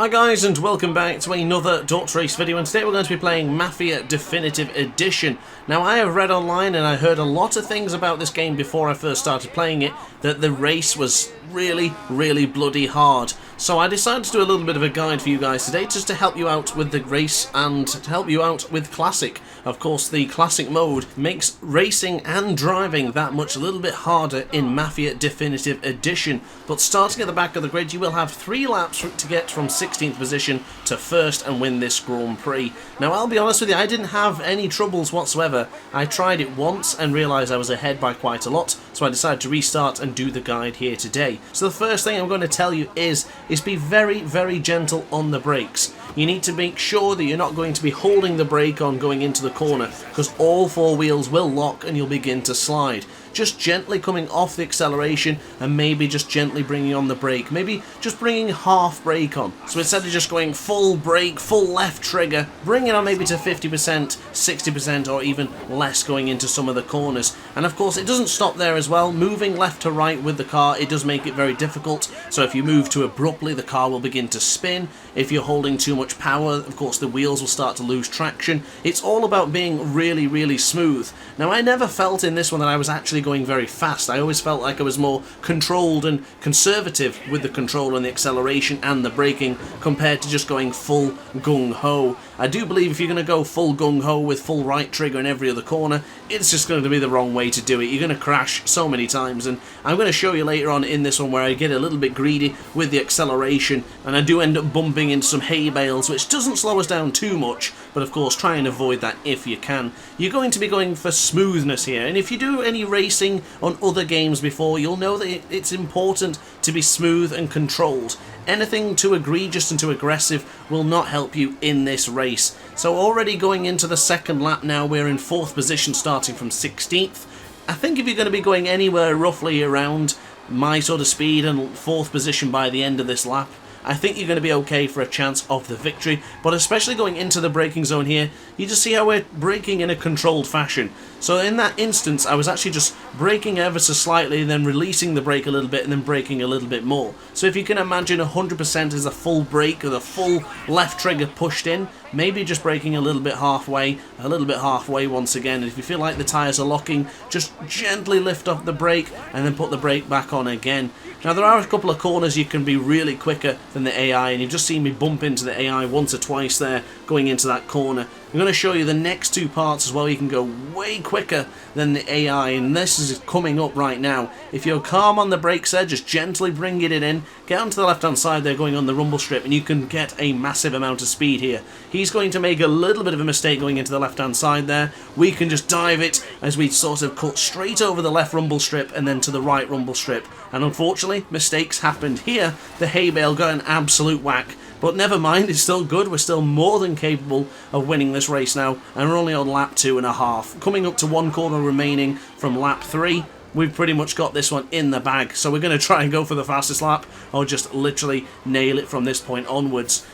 Hi guys, and welcome back to another Dot Race video, and today we're going to be playing Mafia Definitive Edition. Now, I have read online and I heard a lot of things about this game before I first started playing it, that the race was really bloody hard. So I decided to do a little bit of a guide for you guys today, just to help you out with the race and to help you out with Classic. Of course, the Classic mode makes racing and driving that much a little bit harder in Mafia Definitive Edition. But starting at the back of the grid, you will have 3 laps to get from 16th position to 1st and win this Grand Prix. Now, I'll be honest with you, I didn't have any troubles whatsoever. I tried it once and realised I was ahead by quite a lot, so I decided to restart and do the guide here today. So the first thing I'm going to tell you is be very gentle on the brakes. You need to make sure that you're not going to be holding the brake on going into the corner, because all 4 wheels will lock and you'll begin to slide. Just gently coming off the acceleration and maybe just gently bringing on the brake. Maybe just bringing half brake on. So instead of just going full brake, full left trigger, bring it on maybe to 50%, 60% or even less going into some of the corners. And of course it doesn't stop there as well. Moving left to right with the car, it does make it very difficult. So if you move too abruptly, the car will begin to spin. If you're holding too much power, of course the wheels will start to lose traction. It's all about being really smooth. Now, I never felt in this one that I was actually going very fast. I always felt like I was more controlled and conservative with the control and the acceleration and the braking compared to just going full gung-ho. I do believe if you're going to go full gung-ho with full right trigger in every other corner, it's just going to be the wrong way to do it. You're going to crash so many times, and I'm going to show you later on in this one where I get a little bit greedy with the acceleration and I do end up bumping into some hay bales, which doesn't slow us down too much, but of course try and avoid that if you can. You're going to be going for smoothness here, and if you do any racing on other games before, you'll know that it's important to be smooth and controlled. Anything too egregious and too aggressive will not help you in this race. So already going into the second lap now, we're in 4th position starting from 16th. I think if you're going to be going anywhere roughly around my sort of speed and 4th position by the end of this lap, I think you're going to be okay for a chance of the victory. But especially going into the braking zone here, you just see how we're braking in a controlled fashion. So in that instance, I was actually just braking ever so slightly, then releasing the brake a little bit, and then braking a little bit more. So if you can imagine 100% is a full brake or the full left trigger pushed in, maybe just braking a little bit halfway once again. And if you feel like the tyres are locking, just gently lift off the brake and then put the brake back on again. Now, there are a couple of corners you can be really quicker than the AI, and you've just seen me bump into the AI once or twice there going into that corner. I'm going to show you the next 2 parts as well. You can go way quicker than the AI, and this is coming up right now. If you're calm on the brakes there, just gently bring it in, get onto the left hand side there going on the rumble strip, and you can get a massive amount of speed here. He's going to make a little bit of a mistake going into the left hand side there. We can just dive it as we sort of cut straight over the left rumble strip and then to the right rumble strip. And unfortunately, mistakes happened here. The hay bale got an absolute whack. But never mind, it's still good. We're still more than capable of winning this race now, and we're only on lap 2.5. Coming up to 1 corner remaining from lap 3, we've pretty much got this one in the bag. So we're going to try and go for the fastest lap, or just literally nail it from this point onwards.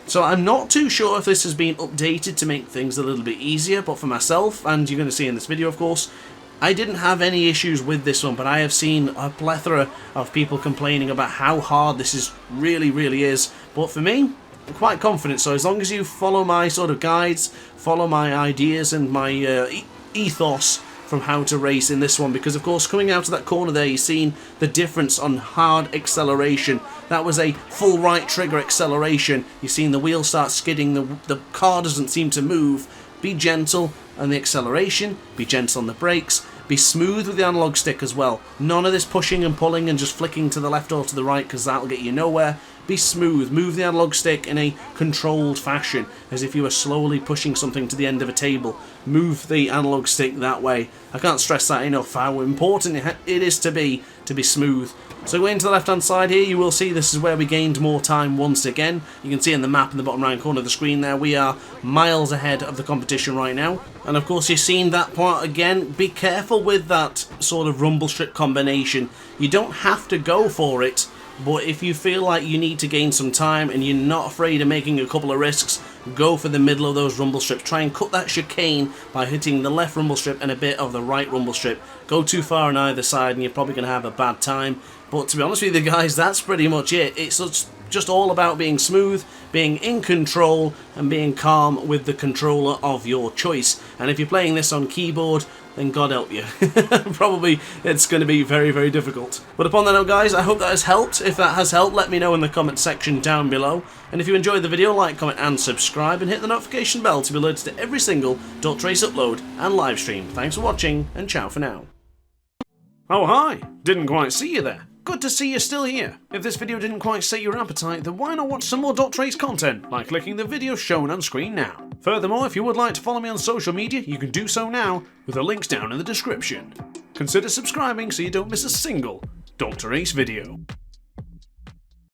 So I'm not too sure if this has been updated to make things a little bit easier, but for myself, and you're going to see in this video of course, I didn't have any issues with this one, but I have seen a plethora of people complaining about how hard this is really is. But for me, I'm quite confident, so as long as you follow my sort of guides, follow my ideas and my ethos from how to race in this one, because of course coming out of that corner there, you've seen the difference on hard acceleration. That was a full right trigger acceleration. You've seen the wheel start skidding, the car doesn't seem to move. Be gentle on the acceleration, be gentle on the brakes, be smooth with the analog stick as well. None of this pushing and pulling and just flicking to the left or to the right, because that'll get you nowhere. Be smooth, move the analog stick in a controlled fashion, as if you were slowly pushing something to the end of a table. Move the analog stick that way. I can't stress that enough, how important it is to be smooth. So going to the left hand side here, you will see this is where we gained more time once again. You can see in the map in the bottom right corner of the screen there, we are miles ahead of the competition right now. And of course you've seen that part again. Be careful with that sort of rumble strip combination. You don't have to go for it, but if you feel like you need to gain some time and you're not afraid of making a couple of risks, go for the middle of those rumble strips. Try and cut that chicane by hitting the left rumble strip and a bit of the right rumble strip. Go too far on either side and you're probably going to have a bad time. But to be honest with you guys, that's pretty much it. It's just all about being smooth, being in control and being calm with the controller of your choice. And if you're playing this on keyboard, then God help you. Probably it's going to be very, very difficult. But upon that note, guys, I hope that has helped. If that has helped, let me know in the comment section down below. And if you enjoyed the video, like, comment and subscribe, and hit the notification bell to be alerted to every single Race upload and live stream. Thanks for watching, and ciao for now. Oh hi, didn't quite see you there. Good to see you're still here. If this video didn't quite set your appetite, then why not watch some more Race content by clicking the video shown on screen now. Furthermore, if you would like to follow me on social media, you can do so now with the links down in the description. Consider subscribing so you don't miss a single Race video.